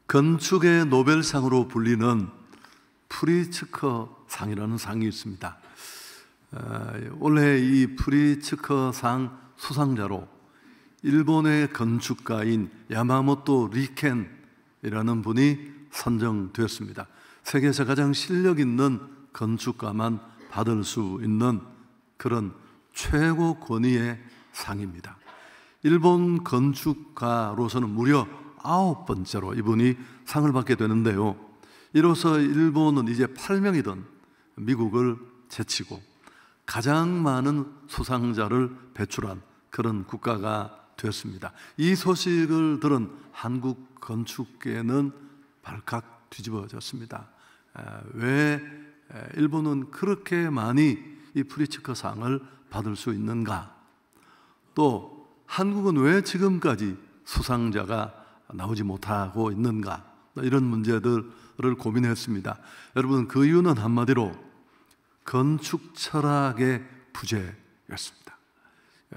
건축의 노벨상으로 불리는 프리츠커 상이라는 상이 있습니다. 올해 이 프리츠커 상 수상자로 일본의 건축가인 야마모토 리켄이라는 분이 선정되었습니다. 세계에서 가장 실력 있는 건축가만 받을 수 있는 그런 최고 권위의 상입니다. 일본 건축가로서는 무려 9번째로 이분이 상을 받게 되는데요, 이로써 일본은 이제 8명이던 미국을 제치고 가장 많은 수상자를 배출한 그런 국가가 되었습니다. 이 소식을 들은 한국 건축계는 발칵 뒤집어졌습니다. 왜 일본은 그렇게 많이 이 프리츠커 상을 받을 수 있는가? 또 한국은 왜 지금까지 수상자가 나오지 못하고 있는가? 이런 문제들을 고민했습니다. 여러분, 그 이유는 한마디로 건축 철학의 부재였습니다.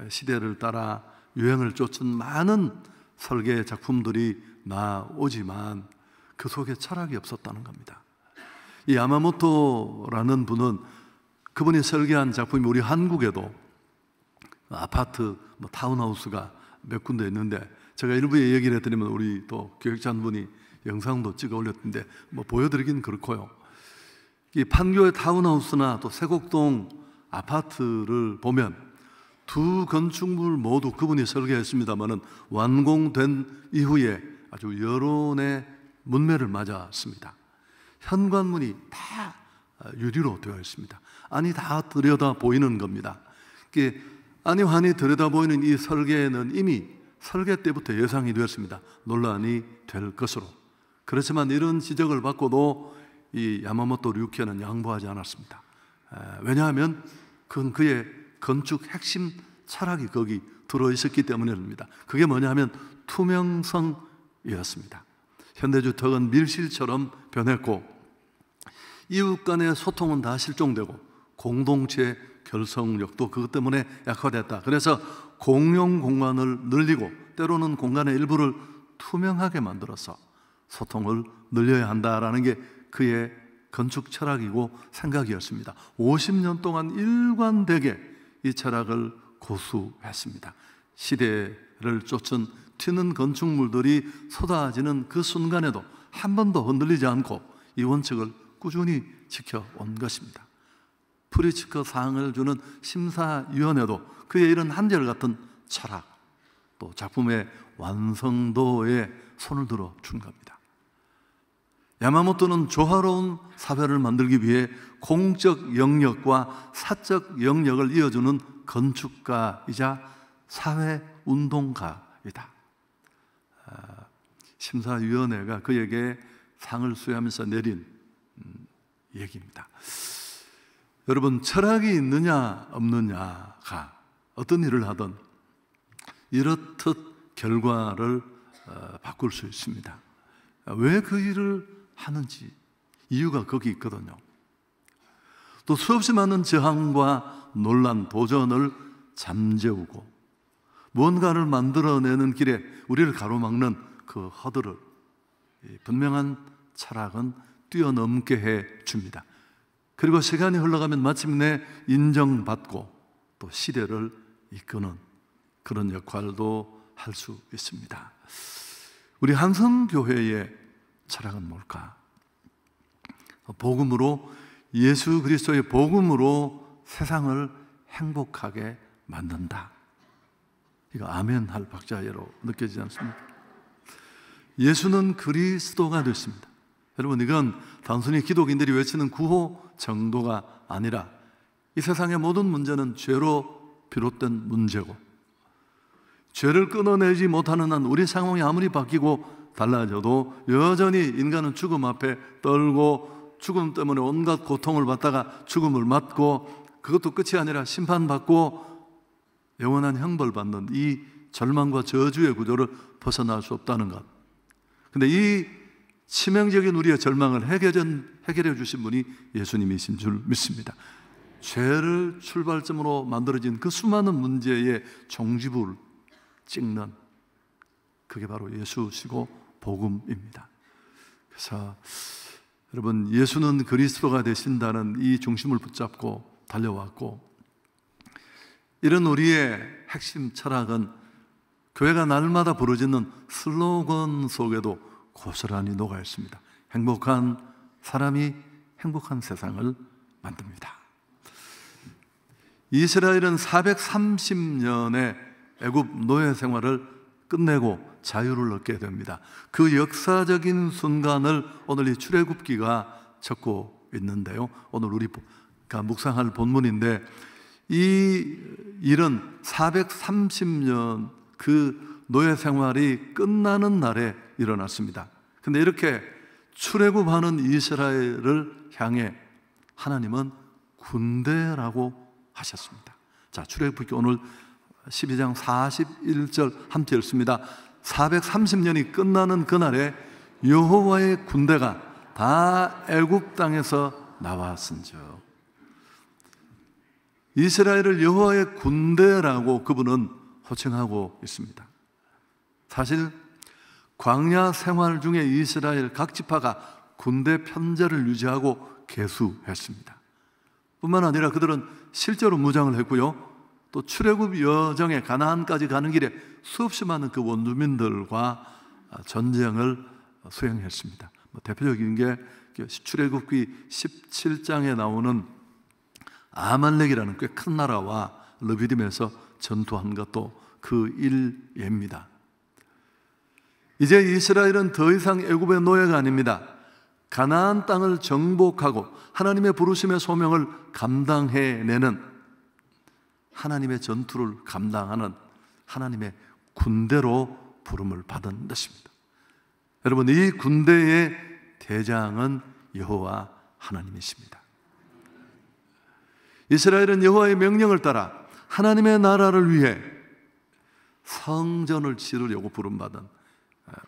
시대를 따라 유행을 쫓은 많은 설계 작품들이 나오지만 그 속에 철학이 없었다는 겁니다. 이 야마모토라는 분은 그분이 설계한 작품이 우리 한국에도 아파트, 타운하우스가 몇 군데 있는데, 제가 일부에 얘기를 해드리면 우리 또 기획자 한 분이 영상도 찍어 올렸는데 보여드리긴 그렇고요. 이 판교의 타운하우스나 또 세곡동 아파트를 보면 두 건축물 모두 그분이 설계했습니다마는 완공된 이후에 아주 여론의 문매를 맞았습니다. 현관문이 다 유리로 되어 있습니다. 안이 다 들여다 보이는 겁니다. 안이 환히 들여다 보이는 이 설계는 이미 설계 때부터 예상이 되었습니다. 논란이 될 것으로. 그렇지만 이런 지적을 받고도 이 야마모토 류케는 양보하지 않았습니다. 왜냐하면 그건 그의 건축 핵심 철학이 거기 들어있었기 때문입니다. 그게 뭐냐면 투명성이었습니다. 현대주택은 밀실처럼 변했고 이웃 간의 소통은 다 실종되고 공동체 결속력도 그것 때문에 약화됐다. 그래서 공용 공간을 늘리고 때로는 공간의 일부를 투명하게 만들어서 소통을 늘려야 한다라는 게 그의 건축 철학이고 생각이었습니다. 50년 동안 일관되게 이 철학을 고수했습니다. 시대를 쫓은 튀는 건축물들이 쏟아지는 그 순간에도 한 번도 흔들리지 않고 이 원칙을 꾸준히 지켜온 것입니다. 프리츠커 상을 주는 심사위원회도 그의 이런 한결같은 철학, 또 작품의 완성도에 손을 들어 준 겁니다. 야마모토는 조화로운 사회를 만들기 위해 공적 영역과 사적 영역을 이어주는 건축가이자 사회운동가이다. 심사위원회가 그에게 상을 수여하면서 내린 얘기입니다. 여러분, 철학이 있느냐 없느냐가 어떤 일을 하든 이렇듯 결과를 바꿀 수 있습니다. 왜 그 일을 하는지 이유가 거기 있거든요. 또 수없이 많은 저항과 논란, 도전을 잠재우고 무언가를 만들어내는 길에 우리를 가로막는 그 허들을 분명한 철학은 뛰어넘게 해 줍니다. 그리고 시간이 흘러가면 마침내 인정받고 또 시대를 이끄는 그런 역할도 할 수 있습니다. 우리 한성교회의 철학은 뭘까? 복음으로, 예수 그리스도의 복음으로 세상을 행복하게 만든다. 이거 아멘 할 박자예로 느껴지지 않습니까? 예수는 그리스도가 됐습니다. 여러분, 이건 단순히 기독인들이 외치는 구호 정도가 아니라 이 세상의 모든 문제는 죄로 비롯된 문제고, 죄를 끊어내지 못하는 한 우리 상황이 아무리 바뀌고 달라져도 여전히 인간은 죽음 앞에 떨고 죽음 때문에 온갖 고통을 받다가 죽음을 맞고, 그것도 끝이 아니라 심판받고 영원한 형벌받는 이 절망과 저주의 구조를 벗어날 수 없다는 것. 근데 이 치명적인 우리의 절망을 해결해 주신 분이 예수님이신 줄 믿습니다. 죄를 출발점으로 만들어진 그 수많은 문제의 종지부를 찍는, 그게 바로 예수시고 복음입니다. 그래서 여러분, 예수는 그리스도가 되신다는 이 중심을 붙잡고 달려왔고, 이런 우리의 핵심 철학은 교회가 날마다 부르짖는 슬로건 속에도 고스란히 녹아 있습니다. 행복한 사람이 행복한 세상을 만듭니다. 이스라엘은 430년의 애굽 노예 생활을 끝내고 자유를 얻게 됩니다. 그 역사적인 순간을 오늘 이 출애굽기가 적고 있는데요, 오늘 우리가 묵상할 본문인데, 이 일은 430년 그 노예 생활이 끝나는 날에 일어났습니다. 근데 이렇게 출애굽하는 이스라엘을 향해 하나님은 군대라고 하셨습니다. 자, 출애굽기 오늘 12장 41절 함께 읽습니다. 430년이 끝나는 그날에 여호와의 군대가 다 애굽 땅에서 나왔은즉. 이스라엘을 여호와의 군대라고 그분은 호칭하고 있습니다. 사실 광야 생활 중에 이스라엘 각 지파가 군대 편제를 유지하고 계수했습니다. 뿐만 아니라 그들은 실제로 무장을 했고요, 또 출애굽 여정에 가나안까지 가는 길에 수없이 많은 그 원주민들과 전쟁을 수행했습니다. 대표적인 게 출애굽기 17장에 나오는 아말렉이라는 꽤 큰 나라와 르비딤에서 전투한 것도 그 일예입니다. 이제 이스라엘은 더 이상 애굽의 노예가 아닙니다. 가나안 땅을 정복하고 하나님의 부르심의 소명을 감당해내는, 하나님의 전투를 감당하는 하나님의 군대로 부름을 받은 것입니다. 여러분, 이 군대의 대장은 여호와 하나님이십니다. 이스라엘은 여호와의 명령을 따라 하나님의 나라를 위해 성전을 지으려고 부름받은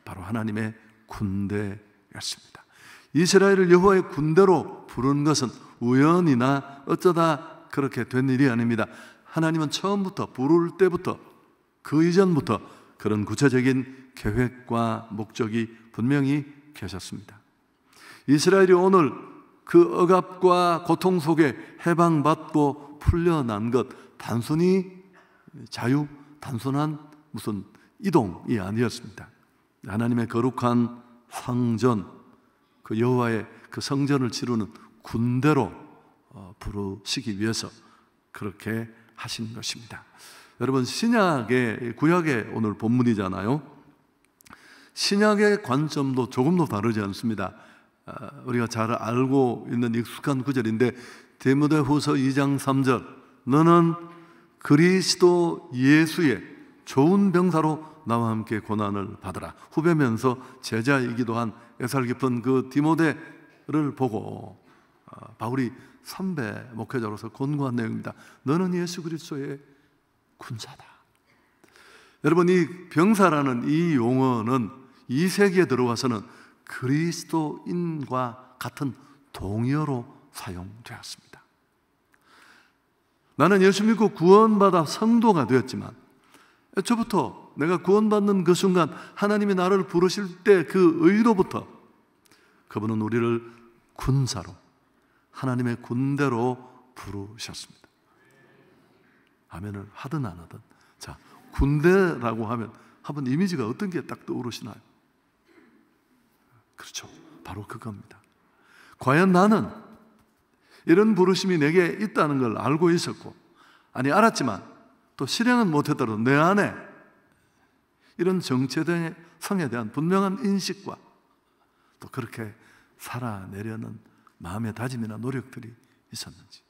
바로 하나님의 군대였습니다. 이스라엘을 여호와의 군대로 부른 것은 우연이나 어쩌다 그렇게 된 일이 아닙니다. 하나님은 처음부터, 부를 때부터, 그 이전부터 그런 구체적인 계획과 목적이 분명히 계셨습니다. 이스라엘이 오늘 그 억압과 고통 속에 해방받고 풀려난 것, 단순히 자유, 단순한 무슨 이동이 아니었습니다. 하나님의 거룩한 성전, 그 여호와의 그 성전을 치르는 군대로 부르시기 위해서 그렇게 하신 것입니다. 여러분, 신약의, 구약의 오늘 본문이잖아요. 신약의 관점도 조금도 다르지 않습니다. 우리가 잘 알고 있는 익숙한 구절인데, 디모데후서 2장 3절, 너는 그리스도 예수의 좋은 병사로 나와 함께 고난을 받으라. 후배면서 제자이기도 한 애살 깊은 그 디모데를 보고 바울이 선배 목회자로서 권고한 내용입니다. 너는 예수 그리스도의 군사다. 여러분, 이 병사라는 이 용어는 이 세기에 들어와서는 그리스도인과 같은 동의어로 사용되었습니다. 나는 예수 믿고 구원받아 성도가 되었지만, 애초부터 내가 구원받는 그 순간 하나님이 나를 부르실 때 그 의도부터 그분은 우리를 군사로, 하나님의 군대로 부르셨습니다. 아멘을 하든 안 하든. 자, 군대라고 하면 한번 이미지가 어떤 게 딱 떠오르시나요? 그렇죠, 바로 그겁니다. 과연 나는 이런 부르심이 내게 있다는 걸 알고 있었고, 아니 알았지만 또 실행은 못했더라도 내 안에 이런 정체성에 대한 분명한 인식과 또 그렇게 살아내려는 마음의 다짐이나 노력들이 있었는지.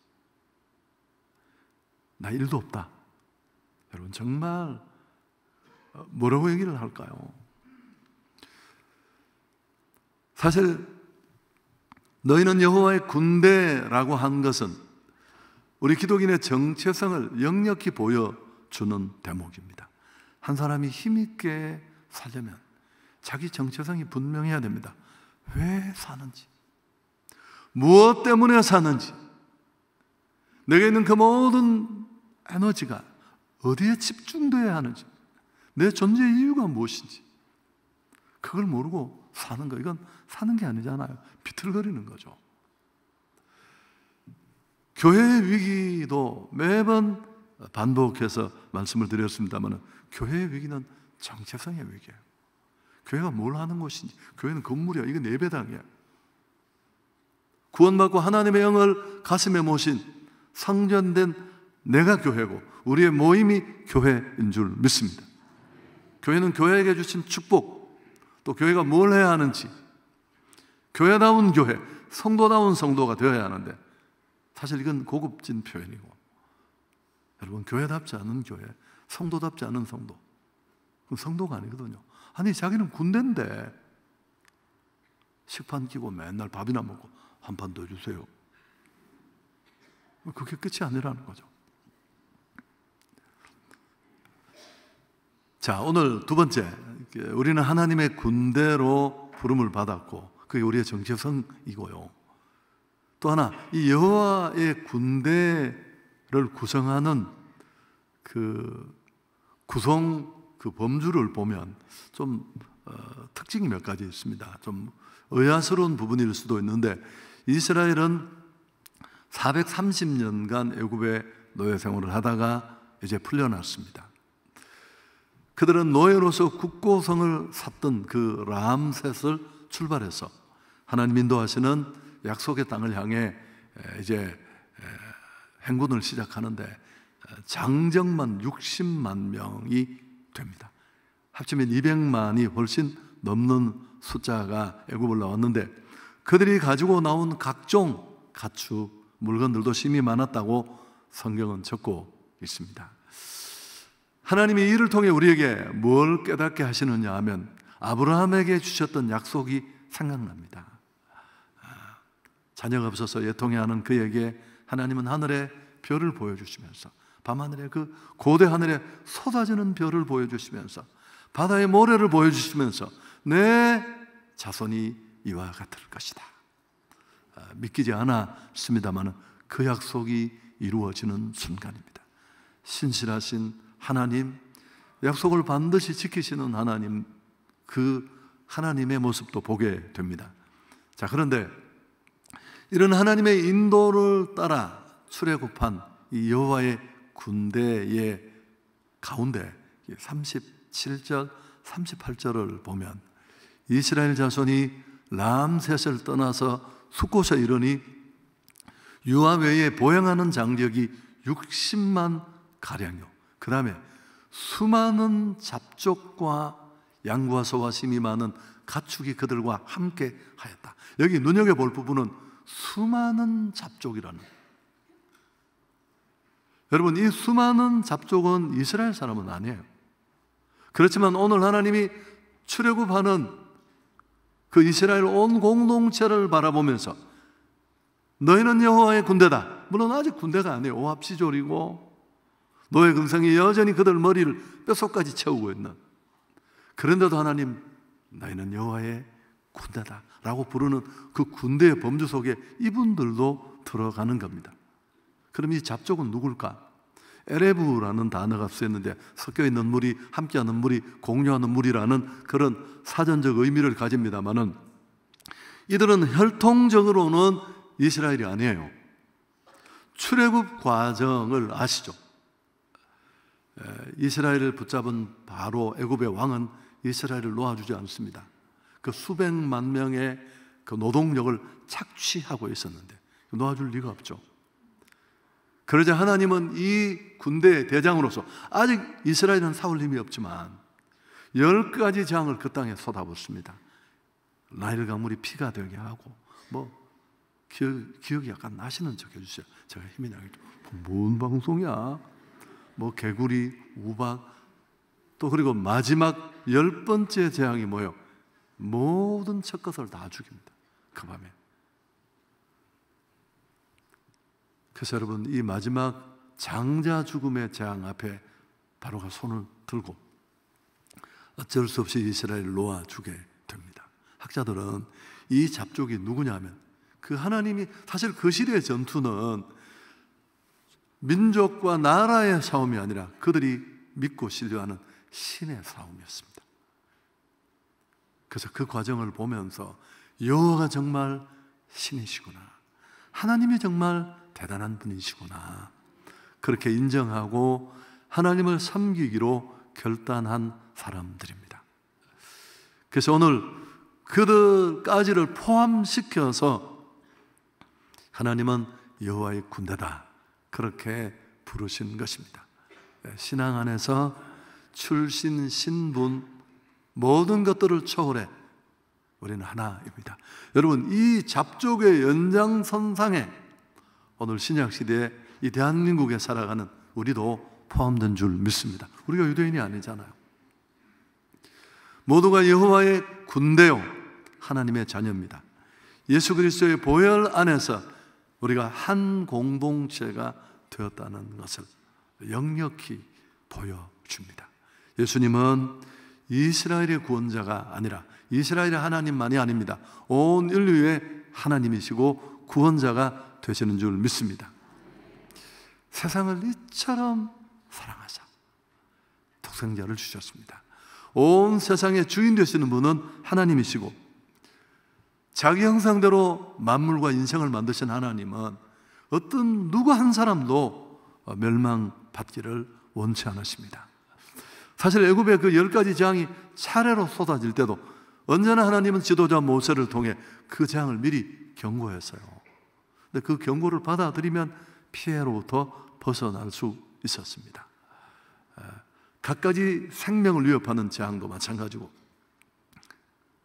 나 일도 없다. 여러분, 정말 뭐라고 얘기를 할까요? 사실 너희는 여호와의 군대라고 한 것은 우리 기독인의 정체성을 역력히 보여주는 대목입니다. 한 사람이 힘있게 살려면 자기 정체성이 분명해야 됩니다. 왜 사는지, 무엇 때문에 사는지, 내게 있는 그 모든 에너지가 어디에 집중되어야 하는지, 내 존재의 이유가 무엇인지, 그걸 모르고 사는 거, 이건 사는 게 아니잖아요. 비틀거리는 거죠. 교회의 위기도 매번 반복해서 말씀을 드렸습니다만, 교회의 위기는 정체성의 위기예요. 교회가 뭘 하는 곳인지, 교회는 건물이야. 이건 예배당이야. 구원받고 하나님의 영을 가슴에 모신 성전된 내가 교회고, 우리의 모임이 교회인 줄 믿습니다. 교회는 교회에게 주신 축복, 또 교회가 뭘 해야 하는지, 교회다운 교회, 성도다운 성도가 되어야 하는데, 사실 이건 고급진 표현이고, 여러분, 교회답지 않은 교회, 성도답지 않은 성도, 그건 성도가 아니거든요. 아니, 자기는 군대인데 식판 끼고 맨날 밥이나 먹고 한 판 더 주세요. 그게 끝이 아니라는 거죠. 자, 오늘 두 번째, 우리는 하나님의 군대로 부름을 받았고, 그게 우리의 정체성이고요. 또 하나, 이 여호와의 군대를 구성하는 그 구성 그 범주를 보면 좀 특징이 몇 가지 있습니다. 좀 의아스러운 부분일 수도 있는데, 이스라엘은 430년간 애굽의 노예 생활을 하다가 이제 풀려났습니다. 그들은 노예로서 국고성을 샀던 그 람셋을 출발해서 하나님 인도하시는 약속의 땅을 향해 이제 행군을 시작하는데, 장정만 60만 명이 됩니다. 합치면 200만이 훨씬 넘는 숫자가 애굽을 나왔는데, 그들이 가지고 나온 각종 가축, 물건들도 심히 많았다고 성경은 적고 있습니다. 하나님이 이를 통해 우리에게 뭘 깨닫게 하시느냐 하면, 아브라함에게 주셨던 약속이 생각납니다. 자녀가 없어서 애통해하는 그에게 하나님은 하늘의 별을 보여주시면서, 밤하늘에 그 고대 하늘에 쏟아지는 별을 보여주시면서, 바다의 모래를 보여주시면서 내 자손이 이와 같을 것이다. 믿기지 않았습니다만 그 약속이 이루어지는 순간입니다. 신실하신 하나님, 약속을 반드시 지키시는 하나님, 그 하나님의 모습도 보게 됩니다. 자, 그런데 이런 하나님의 인도를 따라 출애굽한 이 여호와의 군대의 가운데 37절, 38절을 보면, 이스라엘 자손이 람셋을 떠나서 숫곳에 이르니 유아 외에 보행하는 장력이 60만 가량이요. 그 다음에 수많은 잡족과 양과 소와 심이 많은 가축이 그들과 함께 하였다. 여기 눈여겨볼 부분은 수많은 잡족이라는, 여러분, 이 수많은 잡족은 이스라엘 사람은 아니에요. 그렇지만 오늘 하나님이 출애굽하는 그 이스라엘 온 공동체를 바라보면서 너희는 여호와의 군대다. 물론 아직 군대가 아니에요. 오합지졸이고 노예 근성이 여전히 그들 머리를 뼛속까지 채우고 있는, 그런데도 하나님, 너희는 여호와의 군대다 라고 부르는 그 군대의 범주 속에 이분들도 들어가는 겁니다. 그럼 이 잡족은 누굴까? 에레브라는 단어가 쓰였는데, 섞여 있는 물이, 함께하는 물이, 공유하는 물이라는 그런 사전적 의미를 가집니다만은, 이들은 혈통적으로는 이스라엘이 아니에요. 출애굽 과정을 아시죠? 이스라엘을 붙잡은 바로 애굽의 왕은 이스라엘을 놓아주지 않습니다. 그 수백만 명의 그 노동력을 착취하고 있었는데 놓아줄 리가 없죠. 그러자 하나님은 이 군대의 대장으로서, 아직 이스라엘은 싸울 힘이 없지만 10가지 재앙을 그 땅에 쏟아붓습니다. 나일 강물이 피가 되게 하고, 기억이 약간 나시는 척 해주세요. 제가 힘이 나겠죠. 뭔 방송이야? 개구리, 우박, 또 그리고 마지막 10번째 재앙이 뭐예요? 모든 첫 것을 다 죽입니다. 그 밤에. 그래서 여러분, 이 마지막 장자 죽음의 재앙 앞에 바로가 손을 들고 어쩔 수 없이 이스라엘을 놓아주게 됩니다. 학자들은 이 잡족이 누구냐면, 그 하나님이, 사실 그 시대의 전투는 민족과 나라의 싸움이 아니라 그들이 믿고 신뢰하는 신의 싸움이었습니다. 그래서 그 과정을 보면서 여호와가 정말 신이시구나, 하나님이 정말 대단한 분이시구나, 그렇게 인정하고 하나님을 섬기기로 결단한 사람들입니다. 그래서 오늘 그들까지를 포함시켜서 하나님은 여호와의 군대다, 그렇게 부르신 것입니다. 신앙 안에서 출신, 신분, 모든 것들을 초월해 우리는 하나입니다. 여러분, 이 잡족의 연장선상에 오늘 신약시대에 이 대한민국에 살아가는 우리도 포함된 줄 믿습니다. 우리가 유대인이 아니잖아요. 모두가 여호와의 군대요, 하나님의 자녀입니다. 예수 그리스도의 보혈 안에서 우리가 한 공동체가 되었다는 것을 역력히 보여줍니다. 예수님은 이스라엘의 구원자가 아니라 이스라엘의 하나님만이 아닙니다. 온 인류의 하나님이시고 구원자가 되시는 줄 믿습니다. 세상을 이처럼 사랑하사 독생자를 주셨습니다. 온 세상의 주인 되시는 분은 하나님이시고 자기 형상대로 만물과 인생을 만드신 하나님은 어떤 누구 한 사람도 멸망받기를 원치 않으십니다. 사실 애굽의 그 10가지 재앙이 차례로 쏟아질 때도 언제나 하나님은 지도자 모세를 통해 그 재앙을 미리 경고했어요. 근데 그 경고를 받아들이면 피해로부터 벗어날 수 있었습니다. 갖가지 생명을 위협하는 재앙도 마찬가지고,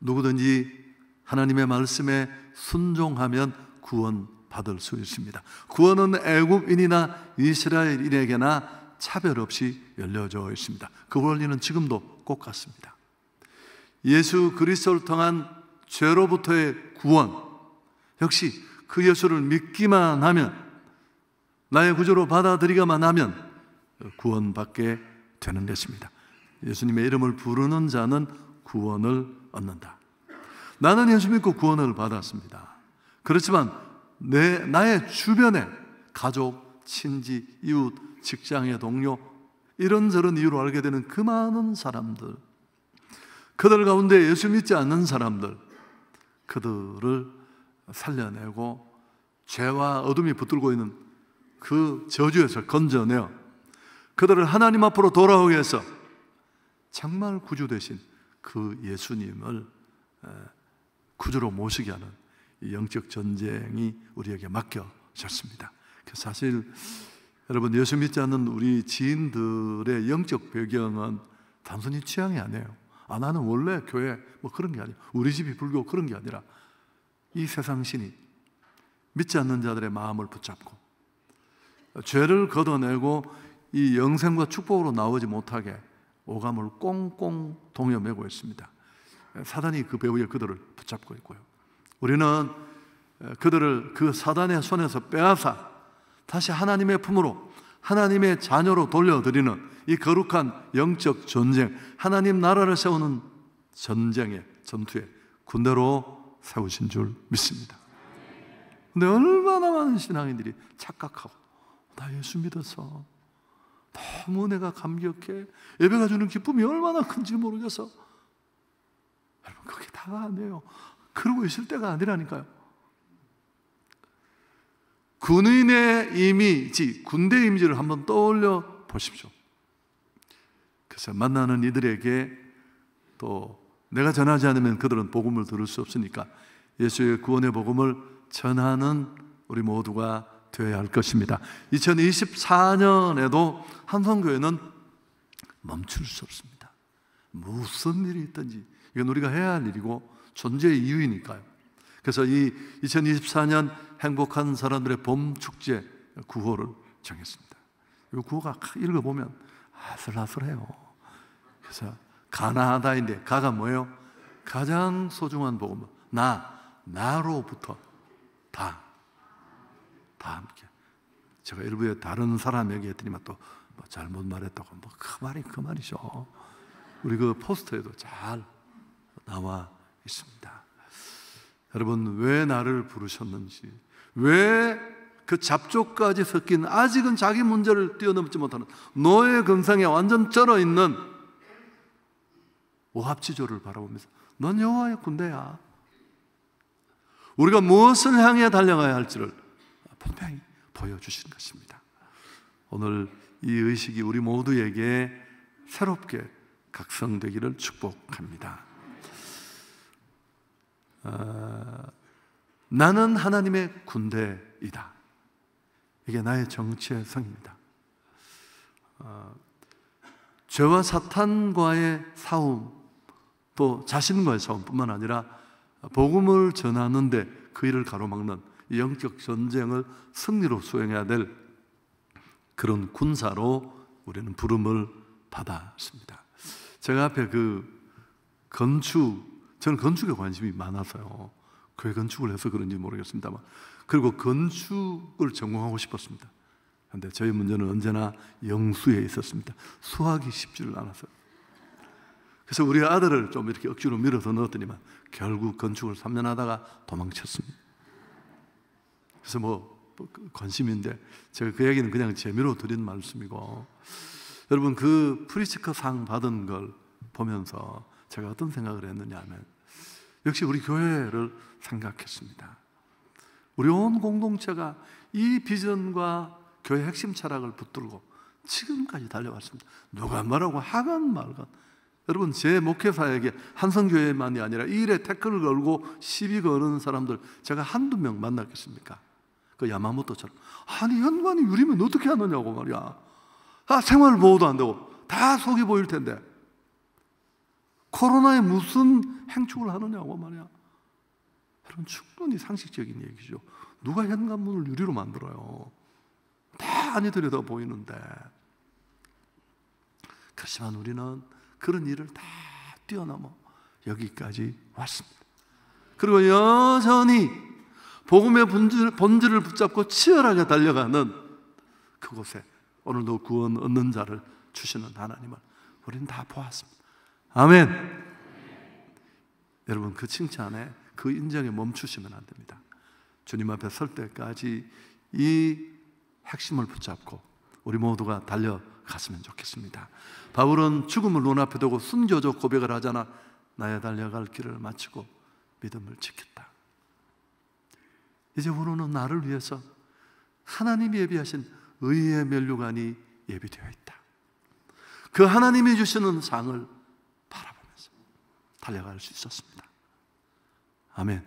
누구든지 하나님의 말씀에 순종하면 구원받을 수 있습니다. 구원은 애굽인이나 이스라엘인에게나 차별 없이 열려져 있습니다. 그 원리는 지금도 꼭 같습니다. 예수 그리스도를 통한 죄로부터의 구원, 역시 그 예수를 믿기만 하면, 나의 구주로 받아들이기만 하면 구원받게 되는 것입니다. 예수님의 이름을 부르는 자는 구원을 얻는다. 나는 예수 믿고 구원을 받았습니다. 그렇지만 나의 주변에 가족, 친지, 이웃, 직장의 동료, 이런저런 이유로 알게 되는 그 많은 사람들, 그들 가운데 예수 믿지 않는 사람들, 그들을 살려내고 죄와 어둠이 붙들고 있는 그 저주에서 건져내어 그들을 하나님 앞으로 돌아오게 해서 정말 구주 되신 그 예수님을 구주로 모시게 하는 이 영적 전쟁이 우리에게 맡겨졌습니다. 사실 여러분, 예수 믿지 않는 우리 지인들의 영적 배경은 단순히 취향이 아니에요. 나는 원래 교회 뭐 그런 게 아니에요. 우리 집이 불교 그런 게 아니라 이 세상 신이 믿지 않는 자들의 마음을 붙잡고 죄를 걷어내고 이 영생과 축복으로 나오지 못하게 오감을 꽁꽁 동여매고 있습니다. 사단이 그 배후에 그들을 붙잡고 있고요. 우리는 그들을 그 사단의 손에서 빼앗아 다시 하나님의 품으로, 하나님의 자녀로 돌려드리는 이 거룩한 영적 전쟁, 하나님 나라를 세우는 전쟁의 전투에 군대로 세우신 줄 믿습니다. 근데 얼마나 많은 신앙인들이 착각하고, 나 예수 믿어서 너무 내가 감격해, 예배가 주는 기쁨이 얼마나 큰지 모르겠어. 여러분, 그게 다가 아니에요. 그러고 있을 때가 아니라니까요. 군인의 이미지, 군대 이미지를 한번 떠올려 보십시오. 그래서 만나는 이들에게 또 내가 전하지 않으면 그들은 복음을 들을 수 없으니까 예수의 구원의 복음을 전하는 우리 모두가 되어야 할 것입니다. 2024년에도 한성교회는 멈출 수 없습니다. 무슨 일이 있든지 이건 우리가 해야 할 일이고 존재의 이유이니까요. 그래서 이 2024년 행복한 사람들의 봄축제 구호를 정했습니다. 이 구호가 읽어보면 아슬아슬해요. 그래서 가나다인데, 가가 뭐예요? 가장 소중한 복음, 나로부터 다 함께. 제가 일부에 다른 사람에게 했더니만 또 잘못 말했다고, 그 말이죠. 우리 그 포스터에도 잘 나와 있습니다. 여러분, 왜 나를 부르셨는지, 왜 그 잡족까지 섞인 아직은 자기 문제를 뛰어넘지 못하는 노예 근성에 완전 쩔어 있는 오합지졸을 바라보면서 넌 여호와의 군대야. 우리가 무엇을 향해 달려가야 할지를 분명히 보여주신 것입니다. 오늘 이 의식이 우리 모두에게 새롭게 각성되기를 축복합니다. 나는 하나님의 군대이다. 이게 나의 정체의 성입니다. 죄와 사탄과의 싸움, 또 자신과의 싸움뿐만 아니라 복음을 전하는데 그 일을 가로막는 영적 전쟁을 승리로 수행해야 될 그런 군사로 우리는 부름을 받았습니다. 제가 앞에 저는 건축에 관심이 많아서요. 교회 건축을 해서 그런지 모르겠습니다만, 그리고 건축을 전공하고 싶었습니다. 그런데 저희 문제는 언제나 영수에 있었습니다. 수학이 쉽지를 않았어요. 그래서 우리 아들을 좀 이렇게 억지로 밀어서 넣었더니만 결국 건축을 3년 하다가 도망쳤습니다. 그래서 관심인데 제가 그 얘기는 그냥 재미로 드린 말씀이고, 여러분 그 프리츠커 상 받은 걸 보면서 제가 어떤 생각을 했느냐 하면, 역시 우리 교회를 생각했습니다. 우리 온 공동체가 이 비전과 교회 핵심 철학을 붙들고 지금까지 달려왔습니다. 누가 뭐라고 하건 말건. 여러분, 제 목회사에게 한성교회만이 아니라 이 일에 태클을 걸고 시비 거는 사람들 제가 한두 명 만났겠습니까? 그 야마모토처럼 아니 현관이 유리면 어떻게 하느냐고 말이야. 생활보호도 안 되고 다 속이 보일 텐데 코로나에 무슨 행축을 하느냐고 말이야. 여러분, 충분히 상식적인 얘기죠. 누가 현관문을 유리로 만들어요? 다 안이 들여다 보이는데. 그렇지만 우리는 그런 일을 다 뛰어넘어 여기까지 왔습니다. 그리고 여전히 복음의 본질을 붙잡고 치열하게 달려가는 그곳에 오늘도 구원 얻는 자를 주시는 하나님을 우리는 다 보았습니다. 아멘. 여러분, 그 칭찬에, 그 인정에 멈추시면 안 됩니다. 주님 앞에 설 때까지 이 핵심을 붙잡고 우리 모두가 달려갔으면 좋겠습니다. 바울은 죽음을 눈앞에 두고 순교적 고백을 하잖아. 나의 달려갈 길을 마치고 믿음을 지켰다. 이제부로는 나를 위해서 하나님이 예비하신 의의 면류관이 예비되어 있다. 그 하나님이 주시는 상을 바라보면서 달려갈 수 있었습니다. 아멘.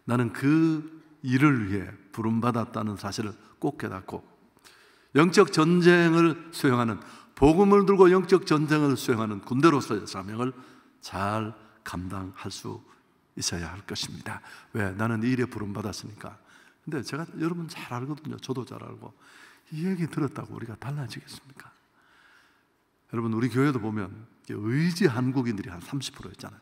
나는 그 일을 위해 부름받았다는 사실을 꼭 깨닫고 영적 전쟁을 수행하는, 복음을 들고 영적 전쟁을 수행하는 군대로서의 사명을 잘 감당할 수 있어야 할 것입니다. 왜? 나는 이 일에 부름받았으니까. 근데 제가 여러분 잘 알거든요. 저도 잘 알고. 이 얘기 들었다고 우리가 달라지겠습니까? 여러분, 우리 교회도 보면 의지 한국인들이 한 30%였잖아요.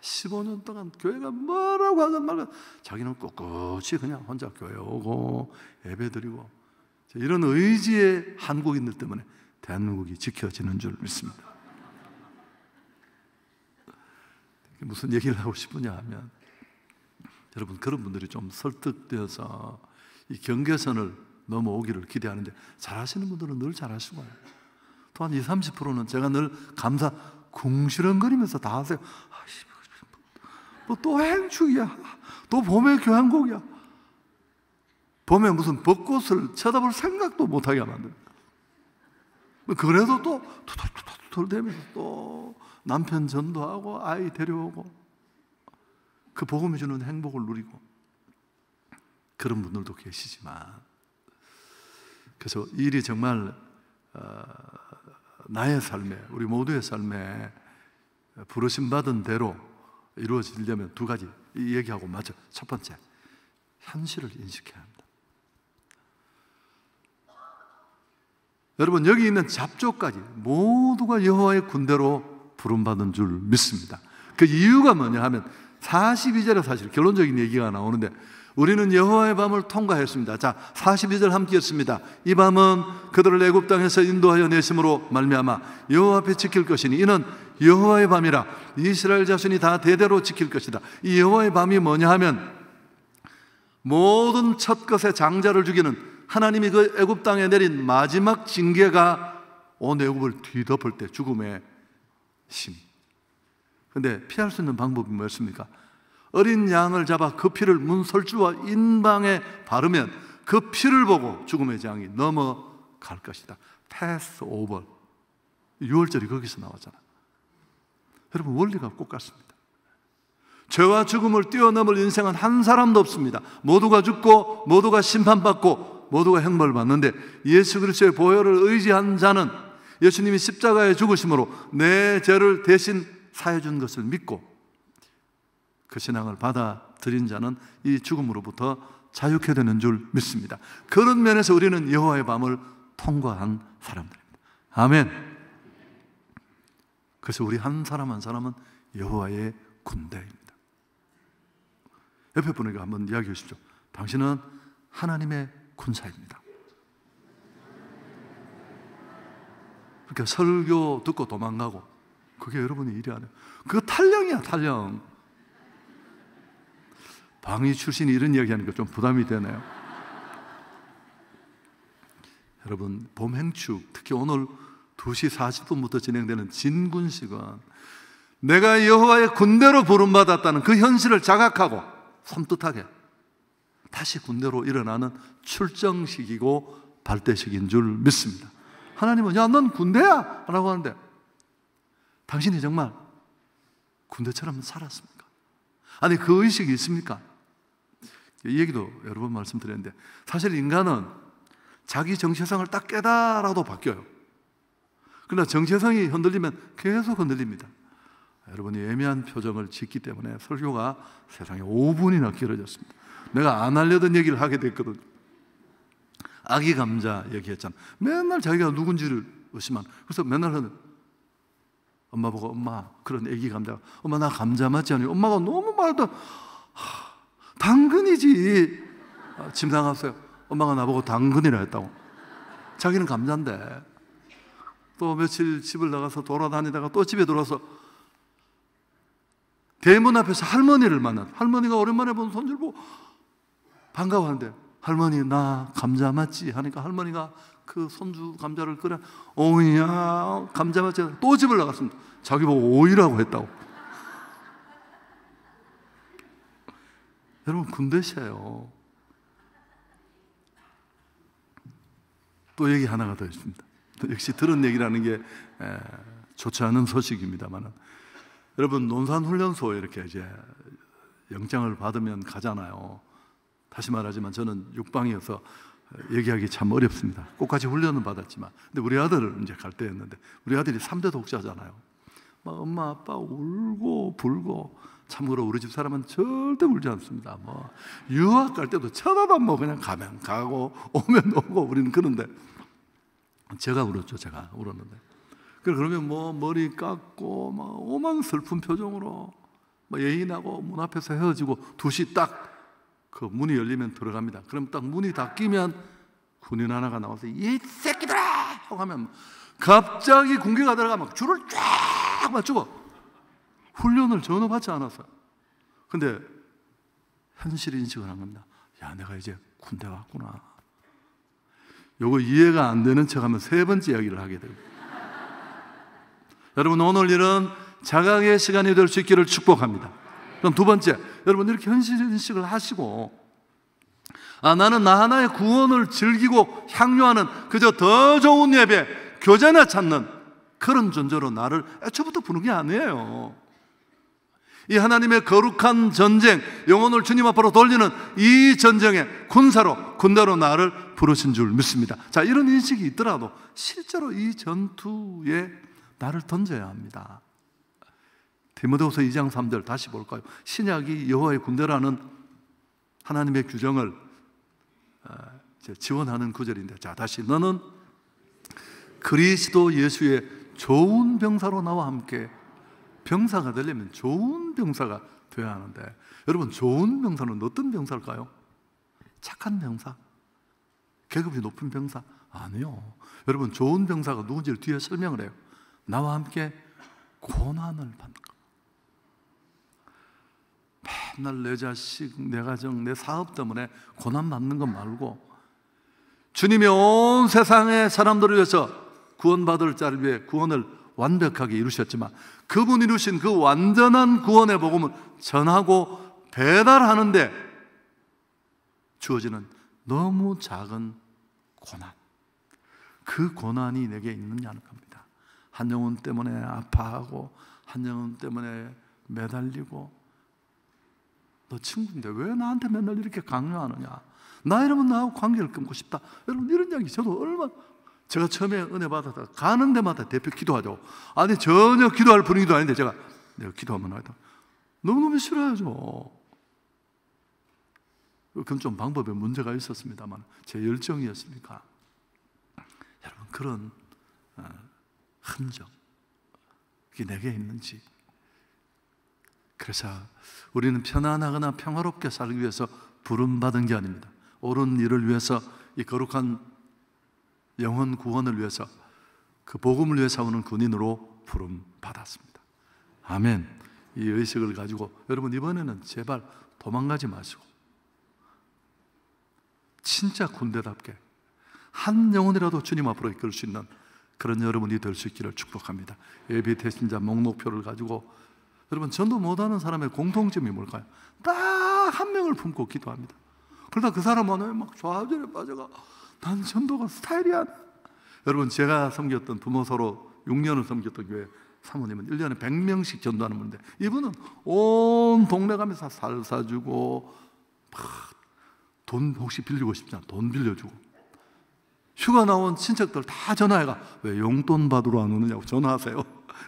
15년 동안 교회가 뭐라고 하건 말건 자기는 꿋꿋이 그냥 혼자 교회 오고 예배 드리고, 이런 의지의 한국인들 때문에 대한민국이 지켜지는 줄 믿습니다. 무슨 얘기를 하고 싶으냐 하면, 여러분 그런 분들이 좀 설득되어서 이 경계선을 넘어오기를 기대하는데 잘하시는 분들은 늘 잘하시고요. 또한 20, 30%는 제가 늘 감사 궁시렁거리면서 다 하세요. 또 행축이야. 또 봄의 교향곡이야. 봄에 무슨 벚꽃을 쳐다볼 생각도 못하게 만듭니다. 그래도 또 투덜투덜대면서 또 남편 전도하고 아이 데려오고 그 복음이 주는 행복을 누리고 그런 분들도 계시지만, 그래서 이 일이 정말 나의 삶에, 우리 모두의 삶에 부르심받은 대로 이루어지려면 두 가지 얘기하고 맞죠. 첫 번째, 현실을 인식해야 합니다. 여러분, 여기 있는 잡초까지 모두가 여호와의 군대로 부름받은 줄 믿습니다. 그 이유가 뭐냐 하면 42절에 사실 결론적인 얘기가 나오는데, 우리는 여호와의 밤을 통과했습니다. 자, 42절 함께 읽습니다. 이 밤은 그들을 애굽 땅에서 인도하여 내심으로 말미암아 여호와 앞에 지킬 것이니 이는 여호와의 밤이라. 이스라엘 자손이 다 대대로 지킬 것이다. 이 여호와의 밤이 뭐냐 하면 모든 첫 것의 장자를 죽이는 하나님이 그 애굽 땅에 내린 마지막 징계가 온 애굽을 뒤덮을 때 죽음의 심, 근데 피할 수 있는 방법이 뭐였습니까? 어린 양을 잡아 그 피를 문설주와 인방에 바르면 그 피를 보고 죽음의 재앙이 넘어갈 것이다. 패스 오버. 6월절이 거기서 나왔잖아요. 여러분, 원리가 꼭 같습니다. 죄와 죽음을 뛰어넘을 인생은 한 사람도 없습니다. 모두가 죽고 모두가 심판받고 모두가 형벌을 받는데, 예수 그리스도의 보혈을 의지한 자는 예수님이 십자가에 죽으심으로 내 죄를 대신 사해준 것을 믿고 그 신앙을 받아들인 자는 이 죽음으로부터 자유케 되는 줄 믿습니다. 그런 면에서 우리는 여호와의 밤을 통과한 사람들입니다. 아멘. 그래서 우리 한 사람 한 사람은 여호와의 군대입니다. 옆에 분에게 한번 이야기해 주십시오. 당신은 하나님의 군사입니다. 그러니까 설교 듣고 도망가고, 그게 여러분의 일이 아니에요. 그거 탈령이야, 탈령. 방위 출신이 이런 이야기 하니까 좀 부담이 되네요. 여러분, 봄행축, 특히 오늘 2시 40분부터 진행되는 진군식은 내가 여호와의 군대로 부름받았다는 그 현실을 자각하고 섬뜩하게 다시 군대로 일어나는 출정식이고 발대식인 줄 믿습니다. 하나님은 야, 넌 군대야 라고 하는데, 당신이 정말 군대처럼 살았습니까? 아니, 그 의식이 있습니까? 이 얘기도 여러 번 말씀드렸는데, 사실 인간은 자기 정체성을 딱 깨달아도 바뀌어요. 그러나 정체성이 흔들리면 계속 흔들립니다. 여러분이 애매한 표정을 짓기 때문에 설교가 세상에 5분이나 길어졌습니다. 내가 안 하려던 얘기를 하게 됐거든요. 아기 감자 얘기했잖아. 맨날 자기가 누군지를 의심한. 그래서 맨날 하는, 엄마 보고, 엄마, 그런 애기 감자가, 엄마 나 감자 맞지 않니? 엄마가 너무 말도, 당근이지. 집 나갔어요. 엄마가 나보고 당근이라 했다고. 자기는 감자인데. 또 며칠 집을 나가서 돌아다니다가 또 집에 들어와서 대문 앞에서 할머니를 만났어요. 할머니가 오랜만에 본 손주를 보고 반가워하는데, 할머니 나 감자 맞지? 하니까 할머니가 그 손주 감자를 끓여, 오이야 감자 맞지? 또 집을 나갔습니다. 자기 보고 오이라고 했다고. 여러분, 군대시에요. 또 얘기 하나가 더 있습니다. 역시 들은 얘기라는 게 좋지 않은 소식입니다만, 여러분, 논산훈련소에 이렇게 이제 영장을 받으면 가잖아요. 다시 말하지만 저는 육방이어서 얘기하기 참 어렵습니다. 꼭같이 훈련은 받았지만, 근데 우리 아들을 이제 갈 때였는데, 우리 아들이 3대 독자잖아요. 막 엄마 아빠 울고 불고. 참고로 우리 집 사람은 절대 울지 않습니다. 뭐 유학 갈 때도 쳐다도 안 보고 그냥 가면 가고 오면 오고, 우리는 그런데 제가 울었죠. 제가 울었는데, 그러면 뭐 머리 깎고 막 오만 슬픈 표정으로 막 예인하고 문 앞에서 헤어지고 2시 딱 그 문이 열리면 들어갑니다. 그럼 딱 문이 닫히면 군인 하나가 나와서 이 새끼들아 하고 하면 갑자기 군기가 들어가면 줄을 쫙 맞추고, 훈련을 전혀 받지 않았어요. 근데 현실 인식을 한 겁니다. 야, 내가 이제 군대 왔구나. 요거 이해가 안 되는 척하면 3번째 이야기를 하게 됩니다. 여러분, 오늘 일은 자각의 시간이 될 수 있기를 축복합니다. 그럼 2번째, 여러분 이렇게 현실 인식을 하시고, 나는 나 하나의 구원을 즐기고 향유하는 그저 더 좋은 예배, 교제나 찾는 그런 존재로 나를 애초부터 부른 게 아니에요. 이 하나님의 거룩한 전쟁, 영혼을 주님 앞으로 돌리는 이 전쟁의 군대로 나를 부르신 줄 믿습니다. 자, 이런 인식이 있더라도 실제로 이 전투에 나를 던져야 합니다. 디모데후서 2장 3절 다시 볼까요? 신약이 여호와의 군대라는 하나님의 규정을 지원하는 구절인데, 자, 다시 너는 그리스도 예수의 좋은 병사로 나와 함께. 병사가 되려면 좋은 병사가 되어야 하는데, 여러분, 좋은 병사는 어떤 병사일까요? 착한 병사? 계급이 높은 병사? 아니요. 여러분, 좋은 병사가 누군지를 뒤에 설명을 해요. 나와 함께 고난을 받는 것. 맨날 내 자식, 내 가정, 내 사업 때문에 고난 받는 것 말고, 주님이 온 세상의 사람들을 위해서 구원받을 자를 위해 구원을 완벽하게 이루셨지만 그분이 이루신 그 완전한 구원의 복음을 전하고 배달하는데 주어지는 너무 작은 고난, 그 고난이 내게 있느냐는 겁니다. 한 영혼 때문에 아파하고 한 영혼 때문에 매달리고, 너 친구인데 왜 나한테 맨날 이렇게 강요하느냐, 나 이러면 나하고 관계를 끊고 싶다, 여러분 이런 이야기 저도 얼마나, 제가 처음에 은혜 받았다 가는 데마다 대표 기도하죠. 아니 전혀 기도할 분위기도 아닌데 내가 기도하면 하여튼 너무너무 싫어하죠. 그건 좀 방법에 문제가 있었습니다만 제 열정이었으니까. 여러분 그런 흔적 이게 내게 있는지. 그래서 우리는 편안하거나 평화롭게 살기 위해서 부름받은 게 아닙니다. 옳은 일을 위해서, 이 거룩한 영혼 구원을 위해서, 그 복음을 위해 싸우는 군인으로 부름받았습니다. 아멘. 이 의식을 가지고 여러분 이번에는 제발 도망가지 마시고 진짜 군대답게 한 영혼이라도 주님 앞으로 이끌 수 있는 그런 여러분이 될 수 있기를 축복합니다. 예비 대신자 목록표를 가지고 여러분 전도 못하는 사람의 공통점이 뭘까요? 딱 한 명을 품고 기도합니다. 그러다 그 사람은 막 좌절에 빠져가 난 전도가 스타일이 아니야. 여러분 제가 섬겼던 부모서로 6년을 섬겼던 교회 사모님은 1년에 100명씩 전도하는 분인데 이분은 온 동네 가면서 살 사주고 돈 혹시 빌리고 싶지 않아 돈 빌려주고, 휴가 나온 친척들 다 전화해가 왜 용돈 받으러 안 오느냐고 전화하세요.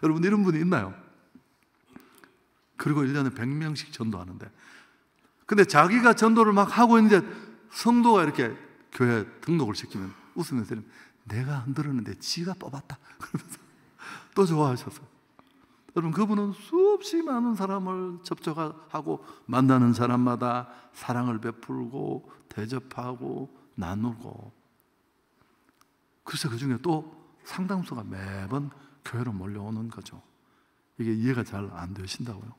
여러분 이런 분이 있나요? 그리고 1년에 100명씩 전도하는데, 근데 자기가 전도를 막 하고 있는데 성도가 이렇게 교회 등록을 시키면 웃으면서 내가 흔들었는데 지가 뽑았다 그러면서 또 좋아하셔서, 여러분 그분은 수없이 많은 사람을 접촉하고 만나는 사람마다 사랑을 베풀고 대접하고 나누고, 그래서 그 중에 또 상당수가 매번 교회로 몰려오는 거죠. 이게 이해가 잘 안 되신다고요.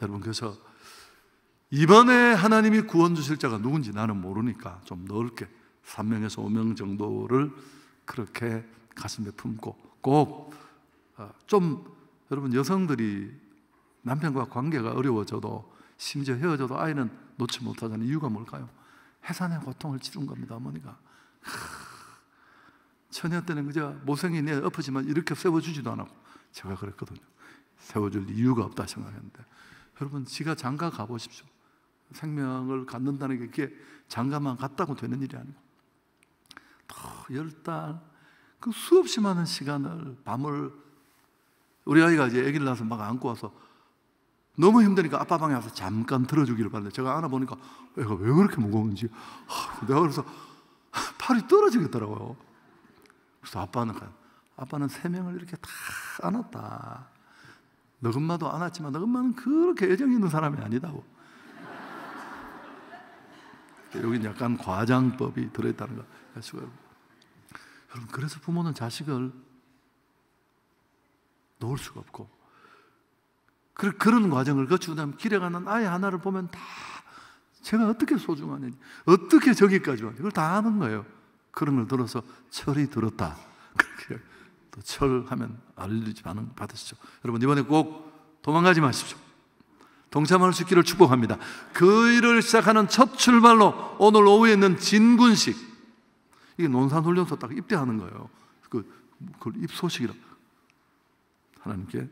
여러분 그래서 이번에 하나님이 구원 주실 자가 누군지 나는 모르니까 좀 넓게 3명에서 5명 정도를 그렇게 가슴에 품고, 꼭 좀 여러분 여성들이 남편과 관계가 어려워져도 심지어 헤어져도 아이는 놓지 못하자는 이유가 뭘까요? 해산의 고통을 치른 겁니다. 어머니가 처녀 때는 그저 모생이 내 엎어지만 이렇게 세워주지도 않았고, 제가 그랬거든요. 세워줄 이유가 없다 생각했는데, 여러분 지가 장가 가보십시오. 생명을 갖는다는 게 그게 장가만 갔다고 되는 일이 아니고, 또 10달 그 수없이 많은 시간을, 밤을, 우리 아이가 이제 아기를 낳아서 막 안고 와서 너무 힘드니까 아빠 방에 와서 잠깐 들어주기를 바랬는데, 제가 안아보니까 애가 왜 그렇게 무거운지 내가 그래서 팔이 떨어지겠더라고요. 그래서 아빠는 3명을 이렇게 다 안았다. 너희 엄마도 안았지만 너희 엄마는 그렇게 애정 있는 사람이 아니다고. 여기 약간 과장법이 들어있다는 거. 여러분 그래서 부모는 자식을 놓을 수가 없고, 그런 과정을 거치고 나면 길에 가는 아이 하나를 보면 다 제가 어떻게 소중하는지, 어떻게 저기까지 왔는지 그걸 다 아는 거예요. 그런 걸 들어서 철이 들었다, 그렇게 또 철하면 알리지 반응 받으시죠. 여러분 이번에 꼭 도망가지 마십시오. 동참할 수 있기를 축복합니다. 그 일을 시작하는 첫 출발로 오늘 오후에 있는 진군식, 이게 논산훈련소 딱 입대하는 거예요. 그 입소식이라 하나님께